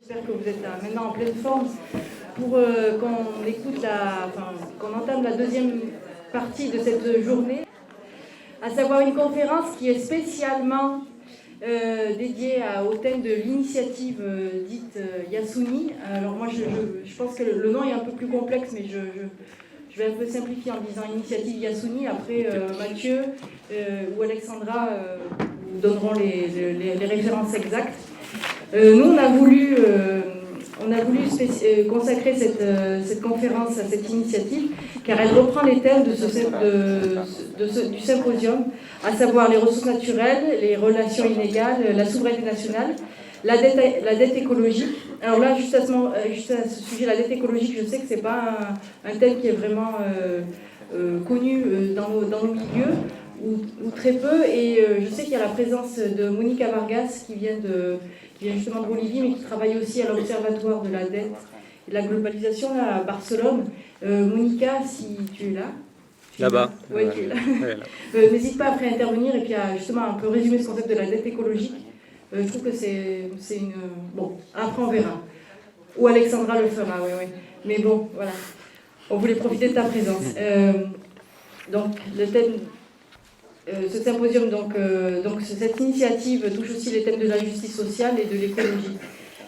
J'espère que vous êtes là, maintenant en pleine forme pour qu'on entame la deuxième partie de cette journée, à savoir une conférence qui est spécialement dédiée au thème de l'initiative dite Yasuni. Alors moi, je pense que le nom est un peu plus complexe, mais je vais un peu simplifier en disant initiative Yasuni. Après, Mathieu ou Alexandra vous donneront les références exactes. Nous, on a voulu consacrer cette conférence à cette initiative, car elle reprend les thèmes du symposium, à savoir les ressources naturelles, les relations inégales, la souveraineté nationale, la dette écologique. Alors là, juste à ce sujet, la dette écologique, je sais que ce n'est pas un thème qui est vraiment connu dans nos milieux, ou très peu, et je sais qu'il y a la présence de Monica Vargas qui vient justement de Bolivie, mais qui travaille aussi à l'Observatoire de la dette et de la globalisation là, à Barcelone. Monica, si tu es là. Là-bas. Oui, tu es là. N'hésite pas après à intervenir et puis à justement un peu résumer ce concept de la dette écologique. Je trouve que c'est une... Bon, après on verra. Ou Alexandra le fera, oui. Mais bon, voilà. On voulait profiter de ta présence. Donc, le thème... ce symposium, cette initiative touche aussi les thèmes de la justice sociale et de l'écologie.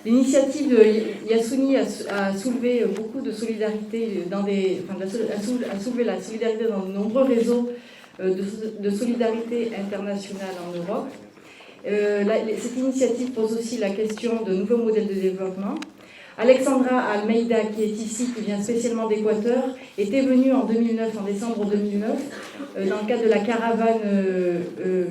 L'initiative de Yasuni a soulevé beaucoup de solidarité, a soulevé la solidarité dans de nombreux réseaux de solidarité internationale en Europe. Cette initiative pose aussi la question de nouveaux modèles de développement. Alexandra Almeida, qui est ici, qui vient spécialement d'Équateur, était venue en décembre 2009, dans le cadre de la caravane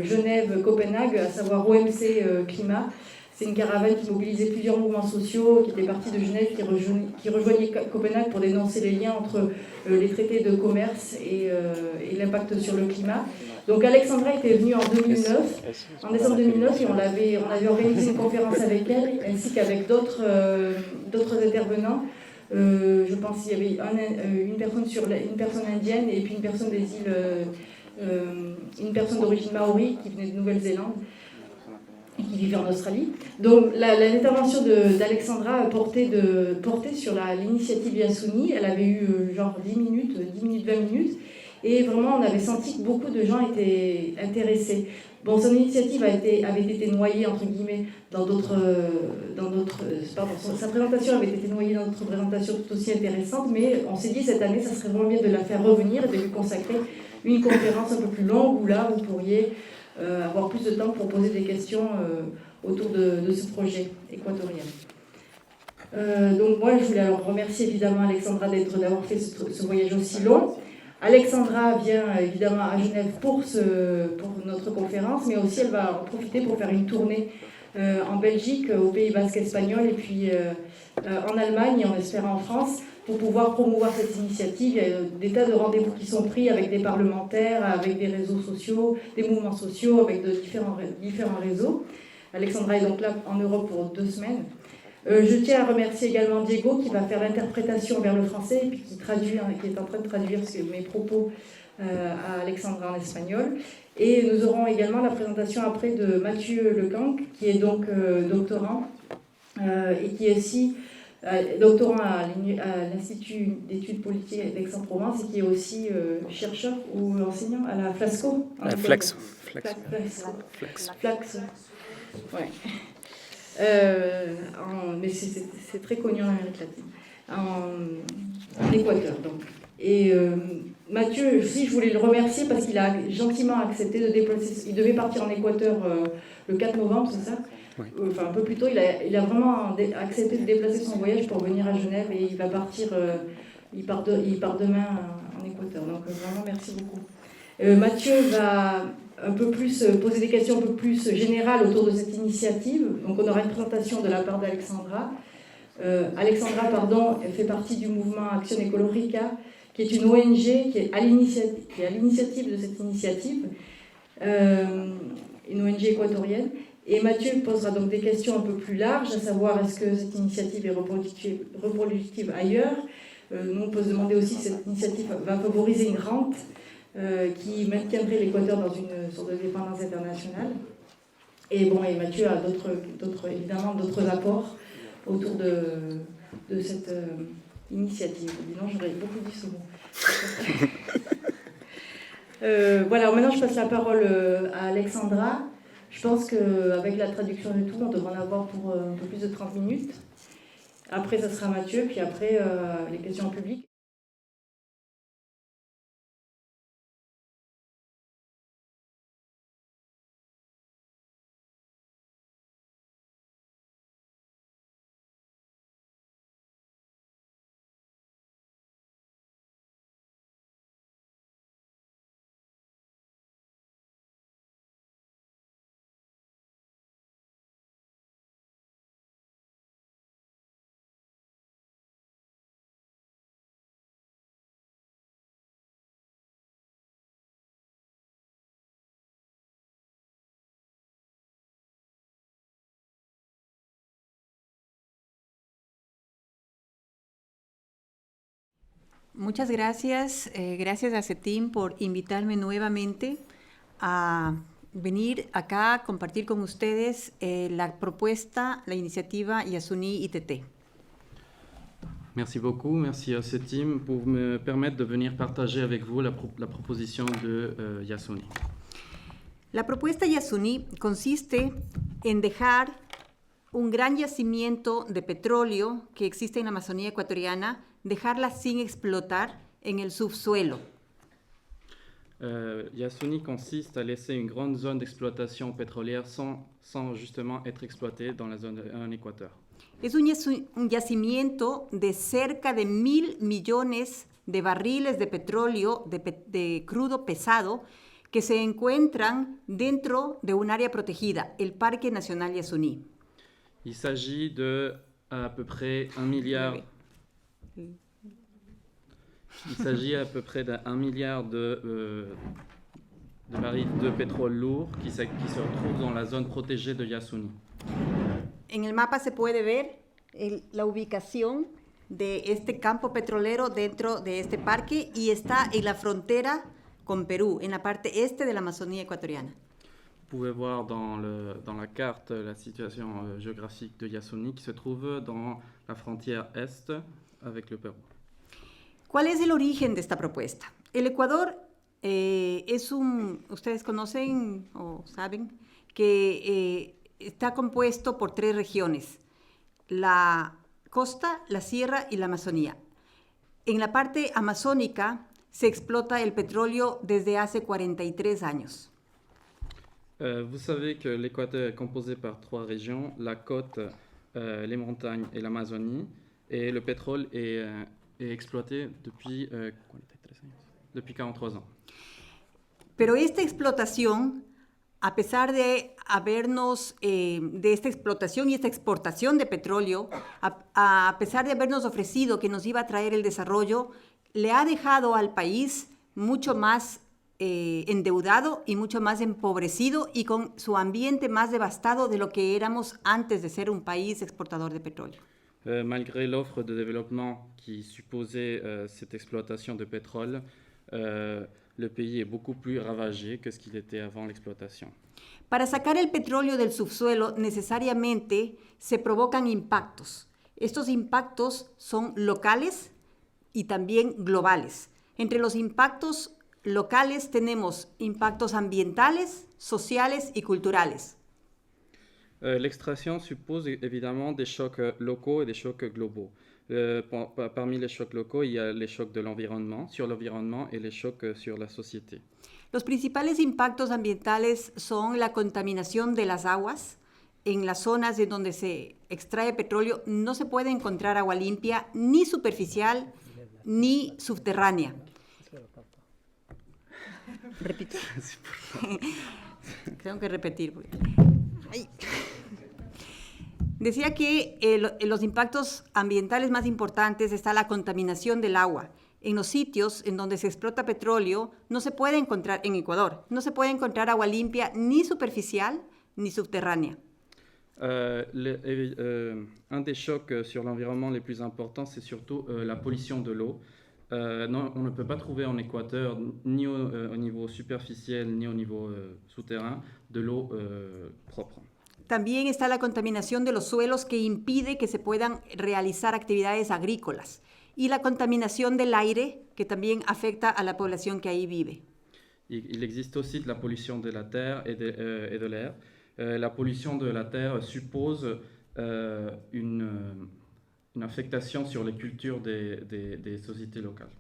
Genève-Copenhague, à savoir OMC Climat. C'est une caravane qui mobilisait plusieurs mouvements sociaux, qui était partie de Genève, qui rejoignait Copenhague pour dénoncer les liens entre les traités de commerce et l'impact sur le climat. Donc Alexandra était venue en décembre 2009, et on avait organisé une conférence avec elle, ainsi qu'avec d'autres intervenants. Je pense qu'il y avait une personne indienne et puis une personne des îles, une personne d'origine maori qui venait de Nouvelle-Zélande et qui vivait en Australie. Donc l'intervention d'Alexandra portait sur l'initiative Yasuni. Elle avait eu genre 10 minutes, 20 minutes. Et vraiment, on avait senti que beaucoup de gens étaient intéressés. Bon, son initiative avait été noyée, entre guillemets, sa présentation avait été noyée dans d'autres présentations tout aussi intéressantes, mais on s'est dit, cette année, ça serait vraiment bien de la faire revenir et de lui consacrer une conférence un peu plus longue, où là, vous pourriez avoir plus de temps pour poser des questions autour de ce projet équatorien. Donc moi, je voulais alors remercier évidemment Alexandra d'avoir fait ce voyage aussi long. Alexandra vient évidemment à Genève pour notre conférence, mais aussi elle va en profiter pour faire une tournée en Belgique, au Pays Basque espagnol, et puis en Allemagne, et on espère en France, pour pouvoir promouvoir cette initiative. Il y a des tas de rendez-vous qui sont pris avec des parlementaires, avec des réseaux sociaux, des mouvements sociaux, avec de différents réseaux. Alexandra est donc là en Europe pour 2 semaines. Je tiens à remercier également Diego qui va faire l'interprétation vers le français et puis qui est en train de traduire mes propos à Alexandra en espagnol. Et nous aurons également la présentation après de Mathieu Lecanque, qui est donc doctorant et qui est aussi doctorant à l'Institut d'études politiques d'Aix-en-Provence et qui est aussi chercheur ou enseignant à la Flasco. Flaxo. Ouais. Mais c'est très connu en Amérique latine, en Équateur donc. Et Mathieu aussi, je voulais le remercier parce qu'il a gentiment accepté de déplacer. Il devait partir en Équateur le 4 novembre, c'est ça? Oui. Enfin un peu plus tôt. Il a vraiment accepté de déplacer son voyage pour venir à Genève et il va partir. Il part demain en Équateur. Donc vraiment merci beaucoup. Mathieu va un peu plus poser des questions un peu plus générales autour de cette initiative. Donc on aura une présentation de la part d'Alexandra. Alexandra, elle fait partie du mouvement Action Ecologica, qui est une ONG qui est à l'initiative de cette initiative, une ONG équatorienne. Et Mathieu posera donc des questions un peu plus larges, à savoir est-ce que cette initiative est reproductive ailleurs. Nous on peut se demander aussi si cette initiative va favoriser une rente qui maintiendrait l'Équateur dans une sorte de dépendance internationale. Et Mathieu a évidemment d'autres apports autour de cette initiative. Sinon, j'aurais beaucoup dit ce mot. Voilà, maintenant je passe la parole à Alexandra. Je pense qu'avec la traduction et tout, on devrait en avoir pour un peu plus de 30 minutes. Après, ça sera Mathieu, puis après, les questions en public. Muchas gracias, gracias a CETIM por invitarme nuevamente a venir acá a compartir con ustedes la propuesta, la iniciativa Yasuni ITT. Merci beaucoup, merci à CETIM pour me permettre de venir partager avec vous la proposition de Yasuni. La propuesta Yasuni consiste en dejar un gran yacimiento de petróleo que existe en la Amazonía ecuatoriana, dejarla sin explotar en el subsuelo. Yasuni consiste à laisser une grande zone d'exploitation pétrolière sans justement être exploitée dans la zone en Équateur. Es un yacimiento de cerca de 1.000 millones de barriles de petróleo de crudo pesado que se encuentran dentro de un área protegida, el Parque Nacional Yasuní. Il s'agit de à peu près 1 milliard. Il s'agit à peu près d'1 milliard de barils de pétrole lourd qui se retrouvent dans la zone protégée de Yasuni. En el mapa se puede ver la ubicación de este campo petrolero dentro de este parque y está en la frontera con Perú, en la parte este de la Amazonía ecuatoriana. Vous pouvez voir dans la carte la situation géographique de Yasuni qui se trouve dans la frontière est avec le Pérou. ¿Cuál es el origen de esta propuesta? El Ecuador ustedes conocen o saben que está compuesto por 3 regiones, la costa, la sierra y la Amazonía. En la parte amazónica se explota el petróleo desde hace 43 años. Vous savez que l'Équateur est composé par 3 régions, la côte, les montagnes et l'Amazonie, et le pétrole est exploité depuis 43 ans. Pero esta explotación, a pesar de de esta explotación y esta exportación de petróleo, a pesar de habernos ofrecido que nos iba a traer el desarrollo, le ha dejado al país mucho más endeudado y mucho más empobrecido y con su ambiente más devastado de lo que éramos antes de ser un país exportador de petróleo. Malgré l'offre de développement qui supposait cette exploitation de pétrole, le pays est beaucoup plus ravagé que ce qu'il était avant l'exploitation. Para sacar el petróleo del subsuelo necesariamente se provocan impactos. Estos impactos son locales y también globales. Entre los impactos locales tenemos impactos ambientales, sociales y culturales. L'extraction suppose évidemment des chocs locaux et des chocs globaux. Parmi les chocs locaux, il y a les chocs de l'environnement, sur l'environnement et les chocs sur la société. Los principales impactos ambientales son la contaminación de las aguas. En las zonas en donde se extrae petróleo no se puede encontrar agua limpia, ni superficial, ni subterránea. Repito. Tengo que repetir. Ay. Decía que los impactos ambientales más importantes está la contaminación del agua. En los sitios en donde se explota petróleo no se puede encontrar, en Ecuador, no se puede encontrar agua limpia ni superficial ni subterránea. Un des chocs sur l'environnement les plus importants, c'est surtout la pollution de l'eau. Non, on ne peut pas trouver en Équateur, ni au niveau superficiel, ni au niveau souterrain, de l'eau propre. También está la contaminación de los suelos que impide que se puedan realizar actividades agrícolas. Y la contaminación del aire, que también afecta a la población que ahí vive. Il existe aussi de la pollution de la terre et de l'air. La pollution de la terre suppose une affectation sur les cultures des sociétés locales.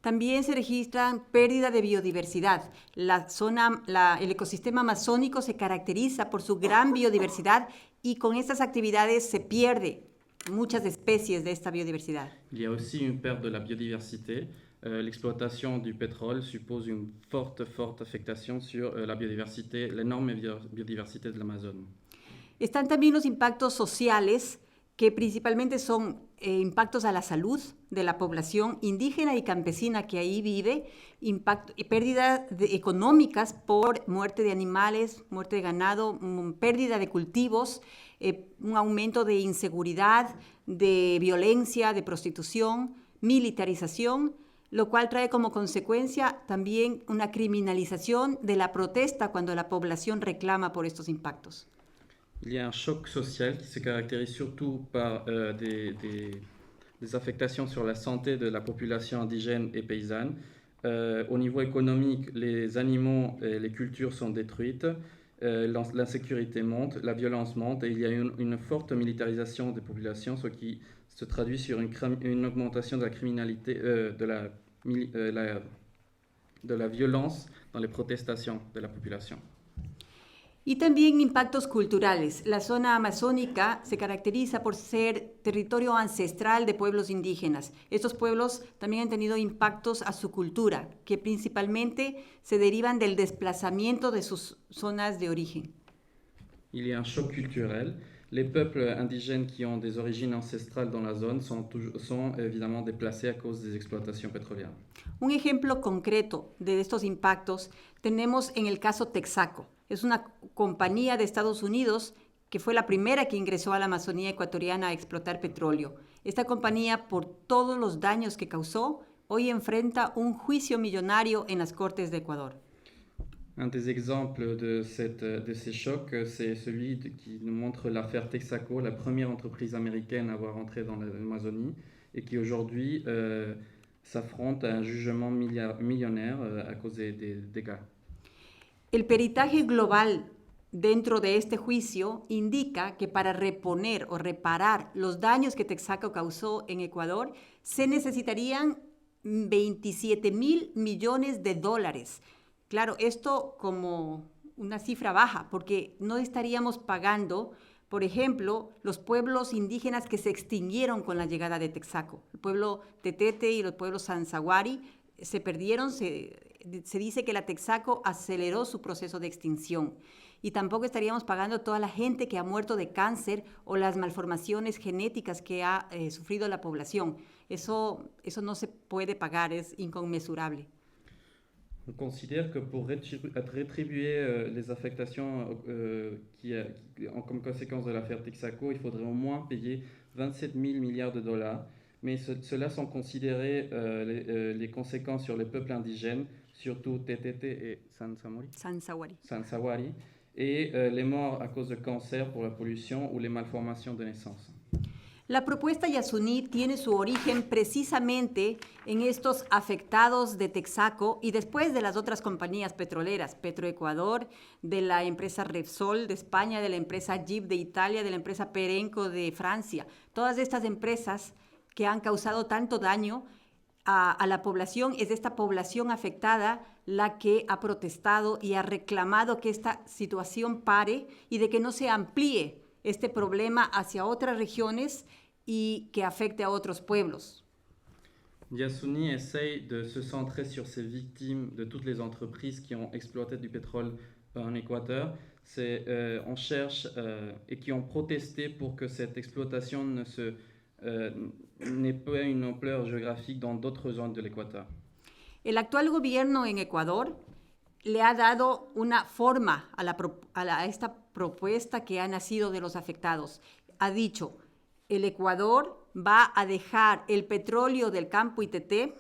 También se registran pérdida de biodiversidad. El ecosistema amazónico se caracteriza por su gran biodiversidad y con estas actividades se pierde muchas especies de esta biodiversidad. Il y a aussi une perte de la biodiversité. L'exploitation du pétrole suppose une forte affectation sur la biodiversité, l'énorme biodiversité de l'Amazonie. Están también los impactos sociales, que principalmente son impactos a la salud de la población indígena y campesina que ahí vive, pérdidas económicas por muerte de animales, muerte de ganado, pérdida de cultivos, un aumento de inseguridad, de violencia, de prostitución, militarización, lo cual trae como consecuencia también una criminalización de la protesta cuando la población reclama por estos impactos. Il y a un choc social qui se caractérise surtout par des affectations sur la santé de la population indigène et paysanne. Au niveau économique, les animaux et les cultures sont détruites, l'insécurité monte, la violence monte et il y a une forte militarisation des populations, ce qui se traduit sur une augmentation de la criminalité, de la violence dans les protestations de la population. Y también impactos culturales. La zona amazónica se caracteriza por ser territorio ancestral de pueblos indígenas. Estos pueblos también han tenido impactos a su cultura, que principalmente se derivan del desplazamiento de sus zonas de origen. Il y a un choc culturel. Les peuples indigènes qui ont des origines ancestrales dans la zone sont évidemment déplacés à cause des exploitations pétrolières. Un ejemplo concreto de estos impactos tenemos en el caso Texaco. Es una compañía de Estados Unidos que fue la primera que ingresó a la Amazonía ecuatoriana a explotar petróleo. Esta compañía, por todos los daños que causó, hoy enfrenta un juicio millonario en las Cortes de Ecuador. Un des exemples de ces chocs, c'est celui qui nous montre l'affaire Texaco, la première entreprise américaine à avoir entré dans l'Amazonie et qui aujourd'hui s'affronte à un jugement millionnaire à cause des dégâts. El peritaje global dentro de este juicio indica que para reponer o reparar los daños que Texaco causó en Ecuador se necesitarían 27,000 millones de dólares. Claro, esto como una cifra baja, porque no estaríamos pagando, por ejemplo, los pueblos indígenas que se extinguieron con la llegada de Texaco. El pueblo Tetete y los pueblos Sansawari se perdieron, se dice que la Texaco aceleró su proceso de extinción. Y tampoco estaríamos pagando toda la gente que ha muerto de cáncer o las malformaciones genéticas que ha sufrido la población. Eso no se puede pagar, es inconmensurable. On considère que pour rétribuer les affectations comme conséquence de l'affaire Texaco, il faudrait au moins payer 27 000 milliards de dollars. Mais cela sans considérer les conséquences sur les peuples indigènes, surtout Tetete et Sansawari, et les morts à cause de cancer pour la pollution ou les malformations de naissance. La propuesta Yasuní tiene su origen precisamente en estos afectados de Texaco y después de las otras compañías petroleras, Petroecuador, de la empresa Repsol de España, de la empresa Jeep de Italia, de la empresa Perenco de Francia. Todas estas empresas que han causado tanto daño a la población, es esta población afectada la que ha protestado y ha reclamado que esta situación pare y de que no se amplíe este problema hacia otras regiones y que afecte a otros pueblos. Yasuní essaye de se centrer sur ces victimes de toutes les entreprises qui ont exploité du pétrole en Équateur. On cherche et qui ont protesté pour que cette exploitation n'ait pas une ampleur géographique dans d'autres zones de l'Équateur. El actual gobierno en Ecuador le ha dado una forma a esta propuesta que ha nacido de los afectados. Ha dicho, el Ecuador va a dejar el petróleo del campo Iteté,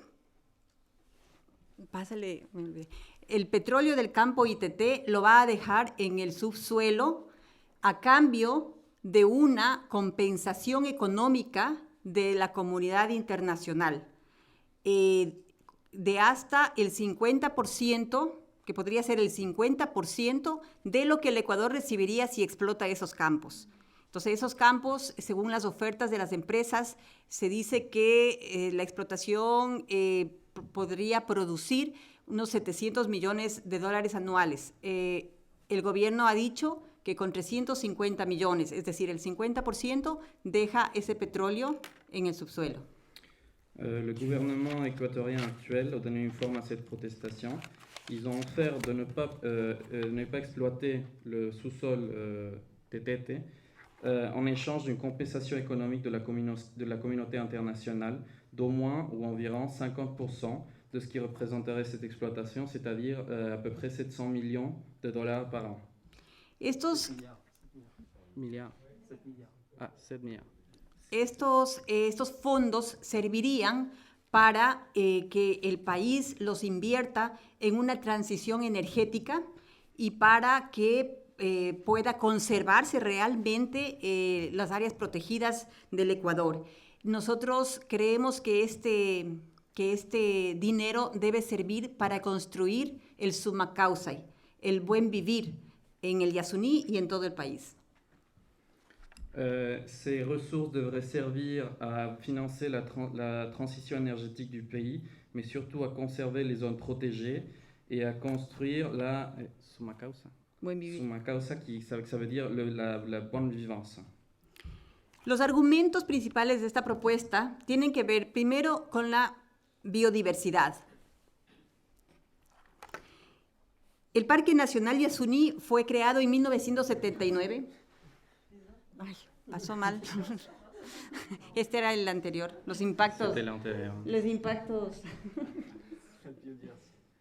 el petróleo del campo Iteté lo va a dejar en el subsuelo a cambio de una compensación económica de la comunidad internacional, de hasta el 50%, que podría ser el 50% de lo que el Ecuador recibiría si explota esos campos. Entonces, esos campos, según las ofertas de las empresas, se dice que la explotación podría producir unos 700 millones de dólares anuales. El gobierno ha dicho que con 350 millones, es decir, el 50%, deja ese petróleo en el subsuelo. Le gouvernement équatorien actuel a donné une forme à cette protestation. Ils ont offert de ne pas exploiter le sous-sol Tetete en échange d'une compensation économique de la communauté internationale d'au moins ou environ 50% de ce qui représenterait cette exploitation, c'est-à-dire à peu près 700 millions de dollars par an. Estos Milliards. 7 milliards. Estos fondos servirían para que el país los invierta en una transición energética y para que pueda conservarse realmente las áreas protegidas del Ecuador. Nosotros creemos que este dinero debe servir para construir el summa causa, el buen vivir en el Yasuní y en todo el país. Ces ressources devraient servir à financer la transition énergétique du pays, mais surtout à conserver les zones protégées et à construire la summa causa. Summa causa, ça veut dire la bonne vivance. Los argumentos principales de esta propuesta tienen que ver primero con la biodiversidad. El Parque Nacional Yasuní fue creado en 1979. Ay, pasó mal. Este era el anterior. Los impactos. Los impactos.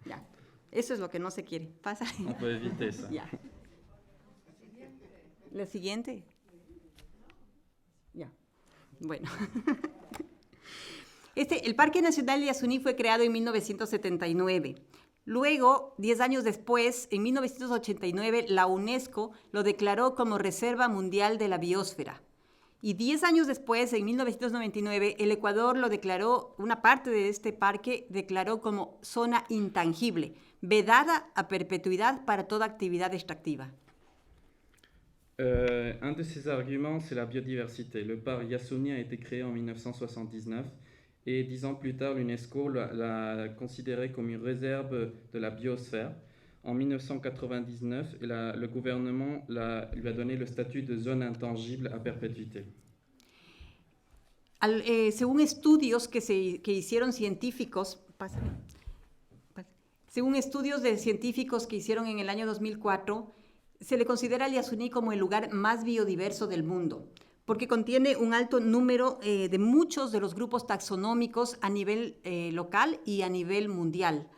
Ya. Eso es lo que no se quiere. Pasa. On peut éviter ça. Ya. La siguiente. Ya. Bueno. El Parque Nacional Yasuní fue creado en 1979. Luego, 10 años después, en 1989, la UNESCO lo declaró como Reserva Mundial de la Biosfera. Y 10 años después, en 1999, el Ecuador lo declaró, una parte de este parque declaró como zona intangible, vedada a perpetuidad para toda actividad extractiva. Un de ces arguments, c'est la biodiversité. Le parc Yasuní a été créé en 1979. Et 10 ans plus tard, l'UNESCO l'a considéré comme une réserve de la biosphère. En 1999, le gouvernement lui a donné le statut de zone intangible à perpétuité. Según estudios que hicieron científicos, según estudios de científicos que hicieron en el año 2004, se le considera al Yasuní como el lugar más biodiverso del mundo, porque contiene un alto número de muchos de los grupos taxonómicos a nivel local y a nivel mundial.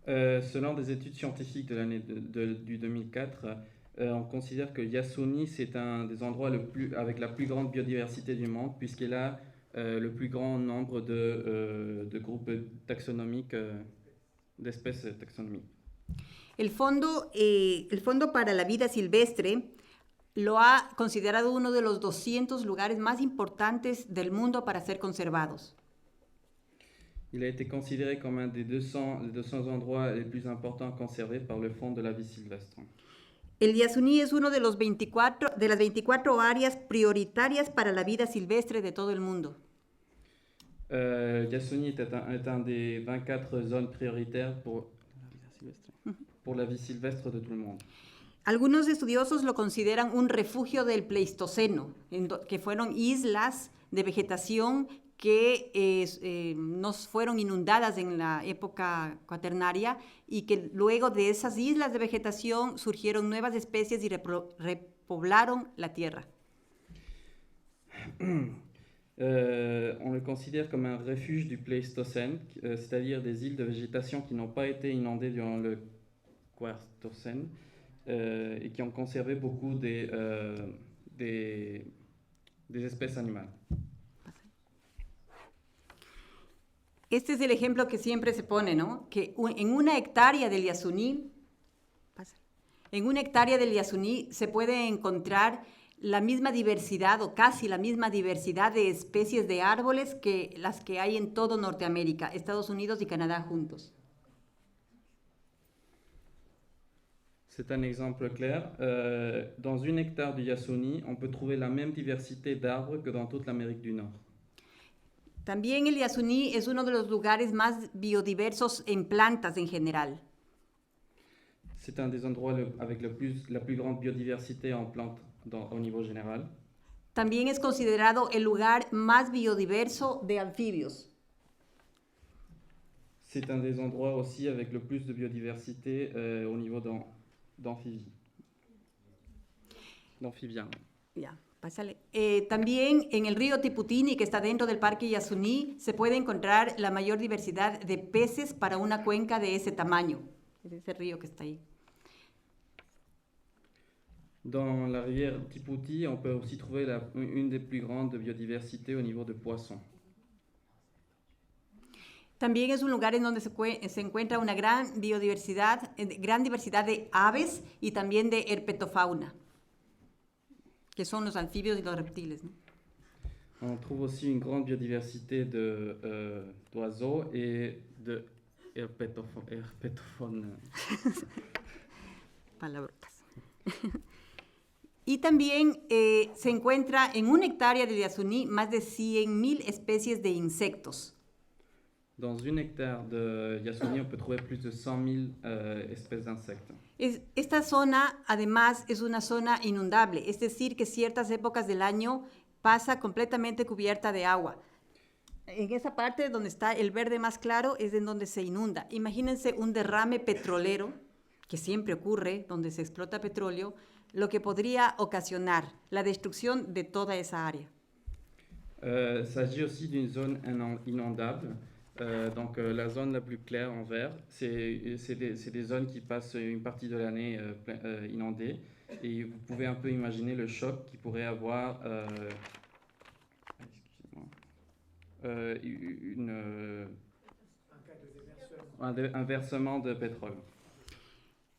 Selon des études scientifiques de l'année du 2004, on considère que Yasuní, c'est un des endroits avec la plus grande biodiversité du monde, puisqu'il a le plus grand nombre de groupes taxonomiques, d'espèces taxonomiques. El Fondo para la Vida Silvestre lo ha considerado uno de los 200 lugares más importantes del mundo para ser conservados. Il a été considéré comme un des 200 endroits les plus importants conservés par le Fonds de la vie sylvestre. El Yasuní es uno de las 24 áreas prioritarias para la vida silvestre de todo el mundo. Yasuní est un des 24 zones prioritaires pour la vie sylvestre de tout le monde. Algunos estudiosos lo consideran un refugio del Pleistoceno, que fueron islas de vegetación que no fueron inundadas en la época cuaternaria y que luego de esas islas de vegetación surgieron nuevas especies y repoblaron la tierra. On le considère comme un refuge du Pléistocène, c'est-à-dire des îles de végétation qui n'ont pas été inondées durant le Quartocène et qui ont conservé beaucoup des espèces animales. Este es el ejemplo que siempre se pone, ¿no? Que en una hectárea del Yasuní, En una hectárea del Yasuní se puede encontrar la misma diversidad o casi la misma diversidad de especies de árboles que las que hay en todo Norteamérica, Estados Unidos y Canadá juntos. C'est un exemple clair. Dans une hectare du Yasuni, on peut trouver la même diversité d'arbres que dans toute l'Amérique du Nord. También el Yasuní es uno de los lugares más biodiversos en plantas en general. C'est un des endroits avec la plus grande biodiversité en plantes au niveau général. También es considerado el lugar más biodiverso de anfibios. C'est un des endroits aussi avec le plus de biodiversité au niveau d'amphibiens. Ya, pásale. También en el río Tiputini, que está dentro del Parque Yasuní, se puede encontrar la mayor diversidad de peces para una cuenca de ese tamaño, ese río que está ahí. Dans la rivière Tipouti, on peut aussi trouver une des plus grandes biodiversités au niveau de poissons. También es un lugar en donde se encuentra una gran diversidad de aves y también de herpetofauna, que son los anfibios y los reptiles, ¿no? On trouve aussi une grande biodiversité d'oiseaux et de herpétophones. Palabrotas. Y también se encuentra en una hectárea del Yasuní más de 100,000 especies de insectos. Dans une hectare de Yasuni, on peut trouver plus de 100,000 espèces d'insectes. Esta zona, además, es una zona inundable, es decir, que ciertas épocas del año pasa completamente cubierta de agua. En esa parte donde está el verde más claro es en donde se inunda. Imagínense un derrame petrolero, que siempre ocurre donde se explota petróleo, lo que podría ocasionar la destrucción de toda esa área. Il s'agit aussi d'une zone inondable. Donc la zone la plus claire en vert, c'est des zones qui passent une partie de l'année inondées. Et vous pouvez un peu imaginer le choc qu'il pourrait avoir un versement de pétrole.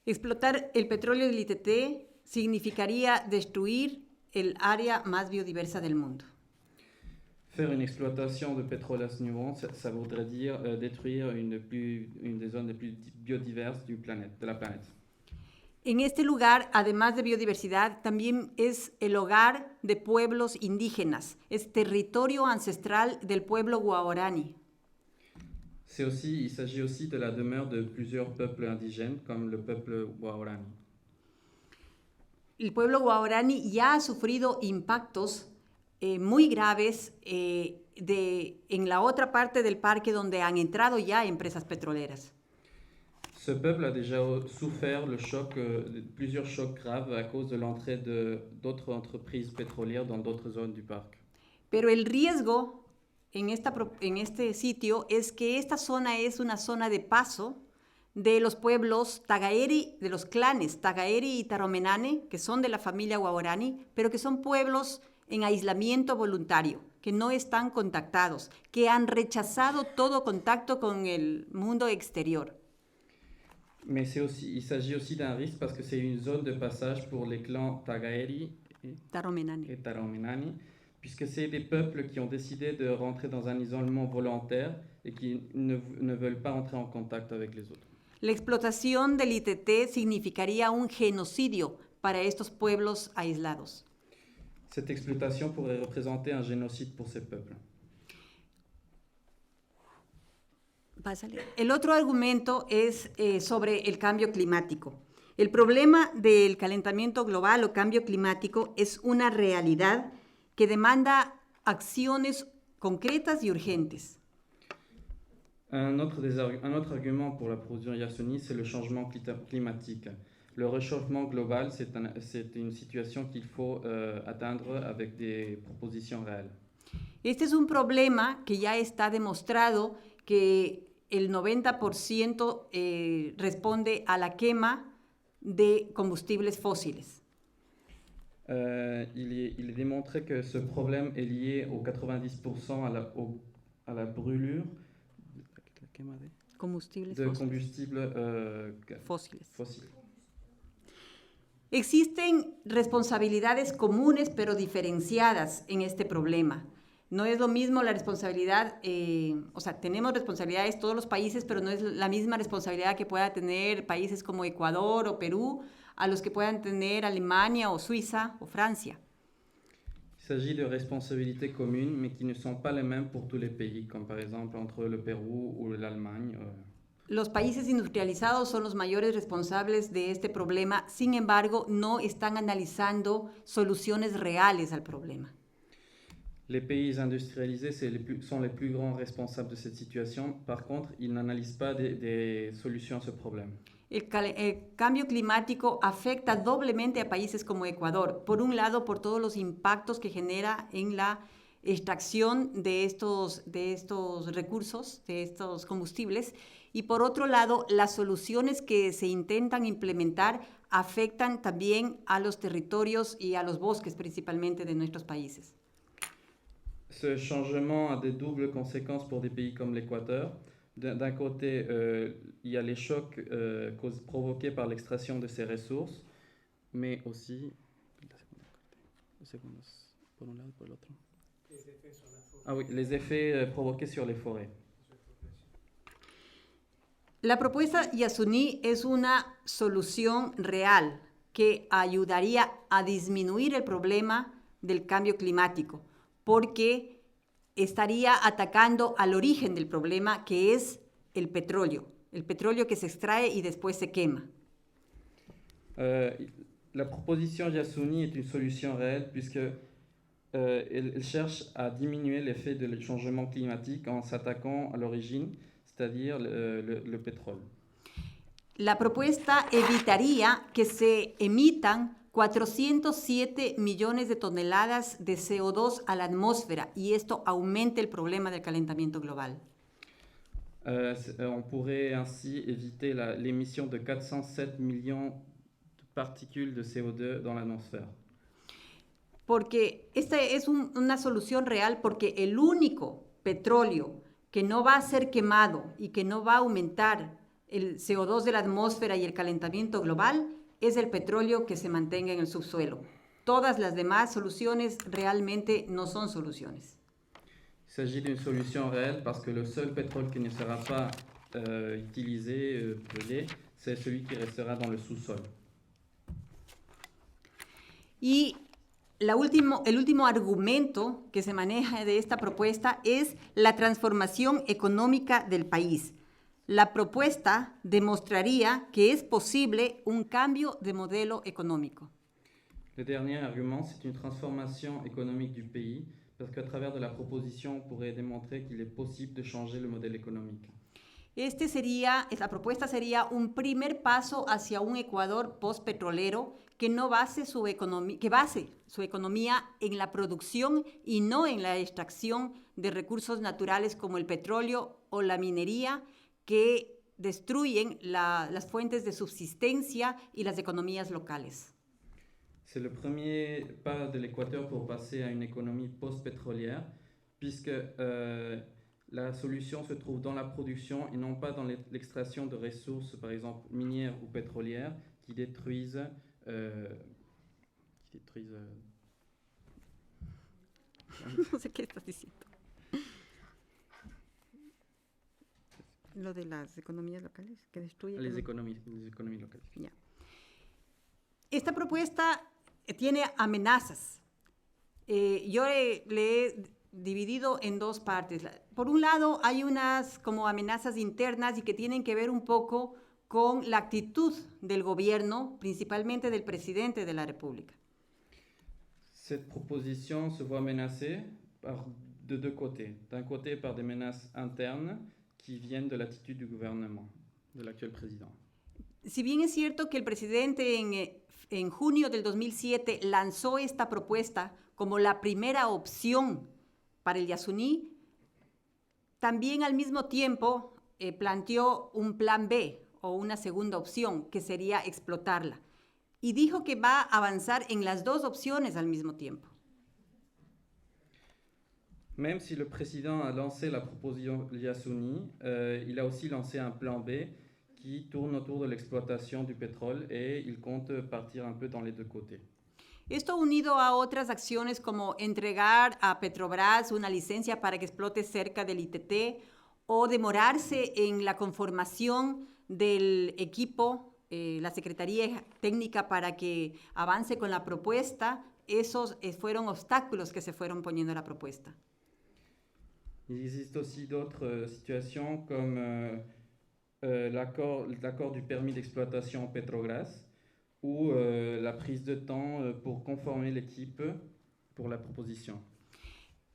Explotar el petróleo del ITT significaría destruir el área más biodiversa del mundo. Faire une exploitation de pétrole à ce niveau, ça voudrait dire détruire une des zones les plus biodiverses de la planète. En este lugar, además de biodiversidad, también es el hogar de pueblos indígenas, es territorio ancestral del pueblo guaraní. Il s'agit aussi de la demeure de plusieurs peuples indigènes, comme le peuple guaraní. El pueblo guaraní ya ha sufrido impactos muy graves en la otra parte del parque donde han entrado ya empresas petroleras. Ce peuple a déjà souffert plusieurs chocs graves à cause de l'entrée d'autres entreprises pétrolières dans d'autres zones du parc. Pero el riesgo en este sitio es que esta zona es una zona de paso de los pueblos Tagaeri, de los clanes Tagaeri y Taromenane, que son de la familia guaraní, pero que son pueblos en aislamiento voluntario, que no están contactados, que han rechazado todo contacto con el mundo exterior. Mais il s'agit aussi d'un risque parce que c'est une zone de passage pour les clans Tagaeri et Taromenani, puisque c'est des peuples qui ont décidé de rentrer dans un isolement volontaire et qui ne veulent pas entrer en contact avec les autres. La explotación del ITT significaría un genocidio para estos pueblos aislados. Cette exploitation pourrait représenter un génocide pour ces peuples. El otro argumento es sobre el cambio climático. El problema del calentamiento global o cambio climático es una realidad que demanda acciones concretas y urgentes. Un autre argument pour la production Yasuni, c'est le changement climatique. Le réchauffement global, c'est une situation qu'il faut atteindre avec des propositions réelles. Este es un problema que ya está demostrado que el 90% responde a la quema de combustibles fósiles. Il est démontré que ce problème est lié au 90% à la brûlure Combustibles de combustibles fósiles. Existen responsabilidades comunes pero diferenciadas en este problema. No es lo mismo la responsabilidad, o sea, tenemos responsabilidades todos los países, pero no es la misma responsabilidad que pueda tener países como Ecuador o Perú a los que puedan tener Alemania o Suiza o Francia. Il s'agit de responsabilités communes, mais qui ne sont pas les mêmes pour tous les pays, comme par exemple entre le Pérou ou l'Allemagne. Los países industrializados son los mayores responsables de este problema, sin embargo, no están analizando soluciones reales al problema. Les pays industrialisés sont les plus grands responsables de cette situation. Par contre, ils n'analysent pas des solutions à ce problème. El cambio climático afecta doblemente a países como Ecuador. Por un lado, por todos los impactos que genera en la extracción de estos recursos, de estos combustibles, y por otro lado, las soluciones que se intentan implementar afectan también a los territorios y a los bosques principalmente de nuestros países. Ce changement a des doubles conséquences pour des pays comme l'Équateur. D'un côté, il y a les chocs provoqués par l'extraction de ces ressources, mais aussi... Por un lado, por el otro. Ah oui, les effets provoqués sur les forêts. La propuesta Yasuní es una solución real que ayudaría a disminuir el problema del cambio climático, porque estaría atacando al origen del problema, que es el petróleo que se extrae y después se quema. La proposition Yasuní est une solution réelle puisque elle cherche à diminuer l'effet du changement climatique en s'attaquant à l'origine, c'est-à-dire le pétrole. La propuesta evitaría que se emitan 407 millones de toneladas de CO2 a la atmósfera y esto aumente el problema del calentamiento global. On pourrait ainsi éviter l'émission de 407 millions de particules de CO2 dans l'atmosphère. Porque esta es una solución real porque el único petróleo que no va a ser quemado y que no va a aumentar el CO2 de la atmósfera y el calentamiento global es el petróleo que se mantenga en el subsuelo. Todas las demás soluciones realmente no son soluciones. Il s'agit d'une solution réelle parce que le seul pétrole qui ne sera pas utilisé, brûlé, c'est celui qui restera dans le sous-sol. Y el último argumento que se maneja de esta propuesta es la transformación económica del país. La propuesta demostraría que es posible un cambio de modelo económico. Le dernier argument, c'est une transformation économique du pays, parce qu'à travers de la proposition, on pourrait démontrer qu'il est possible de changer le modèle économique. La propuesta sería un primer paso hacia un Ecuador postpetrolero que base su economía en la producción y no en la extracción de recursos naturales como el petróleo o la minería, que destruyen las fuentes de subsistencia y las economías locales. C'est le premier pas de l'Équateur pour passer à une économie post-pétrolière, puisque la solution se trouve dans la production et non pas dans l'extraction de ressources, par exemple minières ou pétrolières, qui détruisent... No sé qué estás diciendo. Lo de las economías locales que destruyen. Les économies locales. Ya. Esta propuesta tiene amenazas. Yo le he dividido en dos partes. Por un lado, hay unas como amenazas internas y que tienen que ver un poco con la actitud del gobierno, principalmente del presidente de la República. Cette proposition se voit menacée de deux côtés. D'un côté, par des menaces internes qui viennent de l'attitude du gouvernement, de l'actuel président. Si bien es cierto que el presidente en junio del 2007 lanzó esta propuesta como la primera opción para el Yasuní, también al mismo tiempo planteó un plan B o una segunda opción, que sería explotarla. Y dijo que va a avanzar en las dos opciones al mismo tiempo. Même si le président a lancé la proposition Yasuní, il a aussi lancé un plan B qui tourne autour de l'exploitation du pétrole et il compte partir un peu dans les deux côtés. Esto unido a otras acciones como entregar a Petrobras una licencia para que explote cerca del ITT o demorarse en la conformación del equipo, la Secretaría Técnica para que avance con la propuesta, esos fueron obstáculos que se fueron poniendo a la propuesta. Il existe aussi d'autres situations comme l'accord du permis d'exploitation en Petrobras ou la prise de temps pour conformer l'équipe pour la proposition.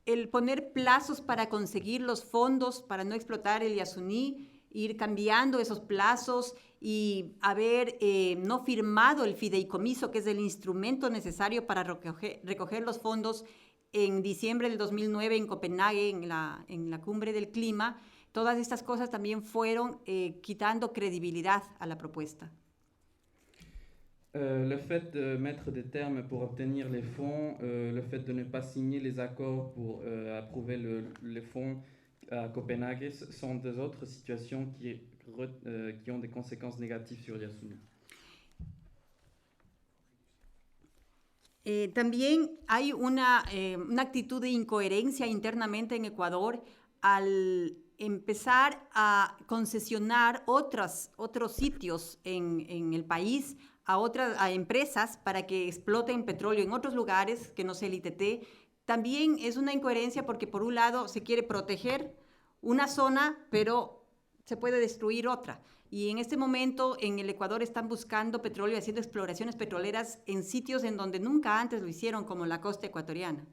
El poner plazos para conseguir los fondos para no explotar el Yasuní, ir cambiando esos plazos y haber no firmado el fideicomiso, que es el instrumento necesario para recoger los fondos en diciembre del 2009 en Copenhague, en la cumbre del clima. Todas estas cosas también fueron quitando credibilidad a la propuesta. Le fait de mettre des termes pour obtenir les fonds, le fait de ne pas signer les accords pour approuver les fonds à Copenhague sont des autres situations qui ont des conséquences négatives sur Yasuní. También hay una actitud de incoherencia internamente en Ecuador al empezar a concesionar otros sitios en el país a empresas para que exploten petróleo en otros lugares que no sea el ITT. También es una incoherencia porque por un lado se quiere proteger una zona, pero se puede destruir otra. Y en este momento en el Ecuador están buscando petróleo, haciendo exploraciones petroleras en sitios en donde nunca antes lo hicieron, como la costa ecuatoriana.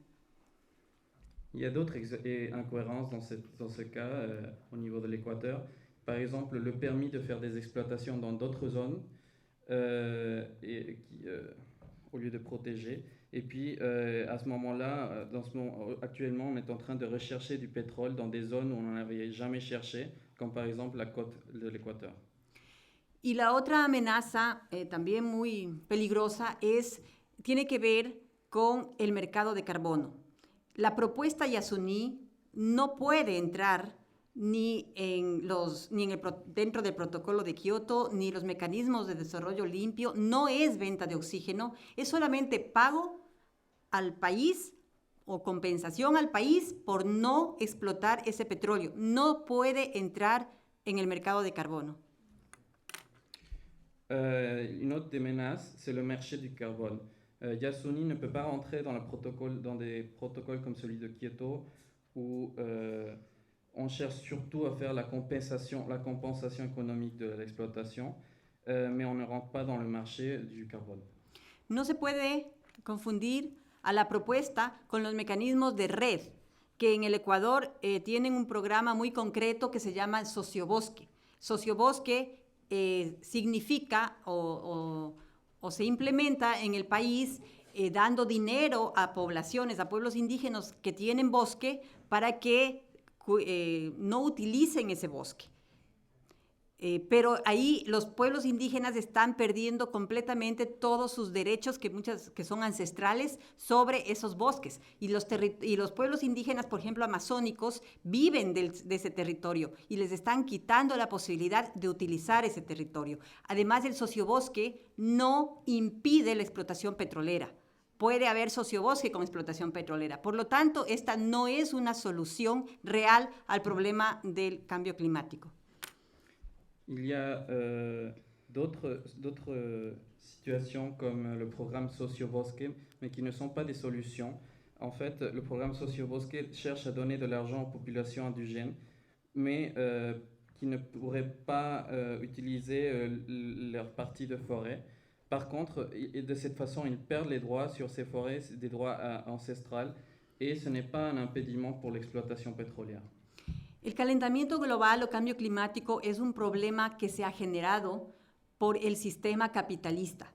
Il y a d'autres incohérences dans ce cas au niveau de l'Équateur. Par exemple, le permis de faire des exploitations dans d'autres zones au lieu de protéger. Et puis, à ce moment-là, actuellement, on est en train de rechercher du pétrole dans des zones où on n'en avait jamais cherché, comme par exemple la côte de l'Équateur. Y la otra amenaza, también muy peligrosa, tiene que ver con el mercado de carbono. La propuesta Yasuní no puede entrar dentro del protocolo de Kioto, ni los mecanismos de desarrollo limpio. No es venta de oxígeno, es solamente pago al país o compensación al país por no explotar ese petróleo. No puede entrar en el mercado de carbono. Une autre des menaces, c'est le marché du carbone. Yasuní ne peut pas rentrer dans des protocoles comme celui de Kyoto où on cherche surtout à faire la compensation économique de l'exploitation, mais on ne rentre pas dans le marché du carbone. No se puede confundir a la propuesta con los mecanismos de red, que en el Ecuador tienen un programa muy concreto que se llama Sociobosque. Sociobosque significa o se implementa en el país dando dinero a poblaciones, a pueblos indígenas que tienen bosque para que no utilicen ese bosque. Pero ahí los pueblos indígenas están perdiendo completamente todos sus derechos que son ancestrales sobre esos bosques. Y los pueblos indígenas, por ejemplo, amazónicos, viven de ese territorio y les están quitando la posibilidad de utilizar ese territorio. Además, el sociobosque no impide la explotación petrolera. Puede haber sociobosque con explotación petrolera. Por lo tanto, esta no es una solución real al problema del cambio climático. Il y a d'autres situations comme le programme Sociobosque, mais qui ne sont pas des solutions. En fait, le programme Sociobosque cherche à donner de l'argent aux populations indigènes, mais qui ne pourraient pas utiliser leur partie de forêt. Par contre, de cette façon, ils perdent les droits sur ces forêts, des droits ancestrales, et ce n'est pas un impédiment pour l'exploitation pétrolière. El calentamiento global o cambio climático es un problema que se ha generado por el sistema capitalista,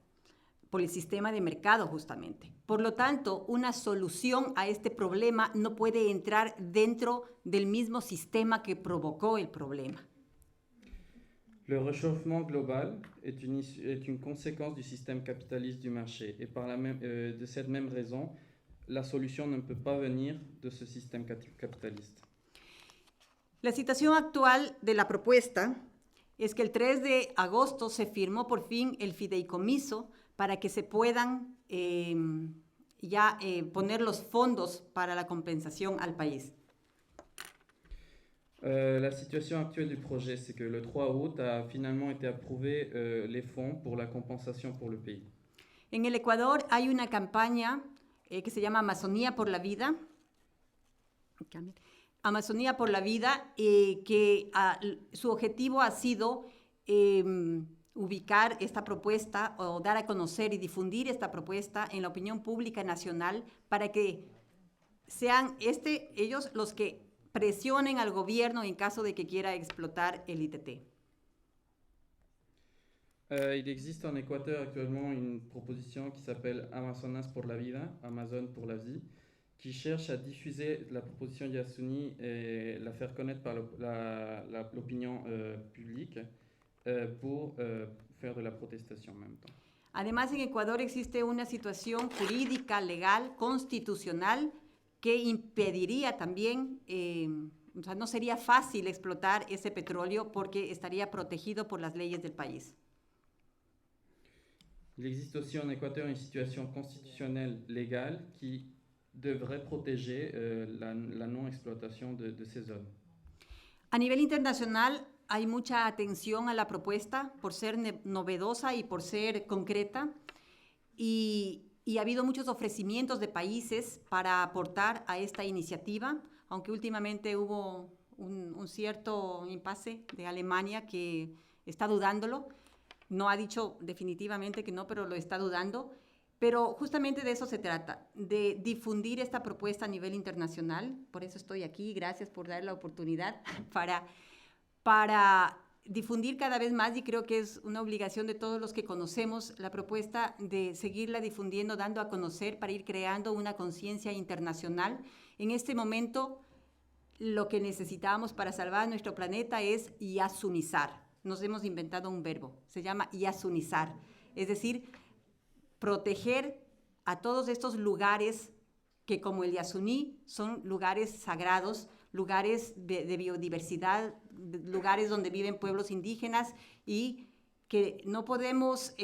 por el sistema de mercado justamente. Por lo tanto, una solución a este problema no puede entrar dentro del mismo sistema que provocó el problema. Le réchauffement global est une conséquence du système capitaliste du marché. Et de cette même raison, la solution ne peut pas venir de ce système capitaliste. La situación actual de la propuesta es que el 3 de agosto se firmó por fin el fideicomiso para que se puedan poner los fondos para la compensación al país. La situation actuelle du projet, c'est que le 3 août a finalement été approuvé les fonds pour la compensation pour le pays. En el Ecuador hay una campaña que se llama Amazonía por la Vida. Amazonía por la Vida, que su objetivo ha sido ubicar esta propuesta o dar a conocer y difundir esta propuesta en la opinión pública nacional para que sean ellos los que presionen al gobierno en caso de que quiera explotar el ITT. Il existe en Équateur actuellement une proposition qui s'appelle Amazonas pour la Vida, Amazon pour la vie, qui cherche à diffuser la proposition Yasuni et la faire connaître par l'opinion publique pour faire de la protestation en même temps. Además, en Ecuador existe una situación jurídica, legal, constitucional, que impediría también, o sea, no sería fácil explotar ese petróleo porque estaría protegido por las leyes del país. Il existe aussi en Équateur une situation constitutionnelle légale qui devrait protéger la non-exploitation de ces zones. A nivel internacional hay mucha atención a la propuesta por ser novedosa y por ser concreta y ha habido muchos ofrecimientos de países para aportar a esta iniciativa, aunque últimamente hubo un cierto impasse de Alemania que está dudándolo. No ha dicho definitivamente que no, pero lo está dudando. Pero justamente de eso se trata, de difundir esta propuesta a nivel internacional. Por eso estoy aquí. Gracias por dar la oportunidad para difundir cada vez más, y creo que es una obligación de todos los que conocemos la propuesta de seguirla difundiendo, dando a conocer para ir creando una conciencia internacional. En este momento, lo que necesitamos para salvar nuestro planeta es yasunizar. Nos hemos inventado un verbo, se llama yasunizar, es decir, proteger a todos estos lugares que, como el Yasuní, son lugares sagrados, lugares de biodiversidad, lugares donde viven pueblos indígenas, y que no podemos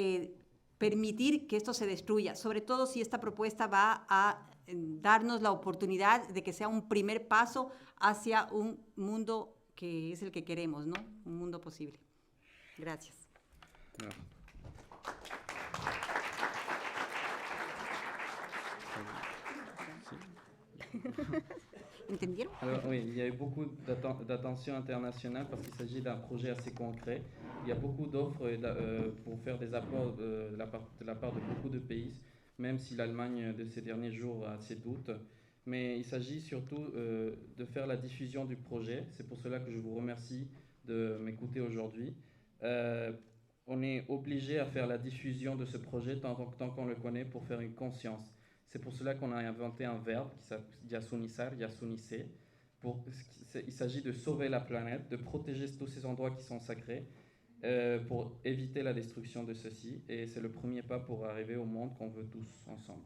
permitir que esto se destruya, sobre todo si esta propuesta va a darnos la oportunidad de que sea un primer paso hacia un mundo que es el que queremos, ¿no? Un mundo posible. Gracias. No. ¿Entendieron? Alors oui, il y a eu beaucoup d'attention internationale parce qu'il s'agit d'un projet assez concret. Il y a beaucoup d'offres pour faire des apports de la part de beaucoup de pays, même si l'Allemagne de ces derniers jours a ses doutes. Mais il s'agit surtout de faire la diffusion du projet. C'est pour cela que je vous remercie de m'écouter aujourd'hui. On est obligé à faire la diffusion de ce projet tant qu'on le connaît pour faire une conscience. C'est pour cela qu'on a inventé un verbe qui s'appelle yasunizar, yasunise. Il s'agit de sauver la planète, de protéger tous ces endroits qui sont sacrés pour éviter la destruction de ceux-ci. Et c'est le premier pas pour arriver au monde qu'on veut tous ensemble.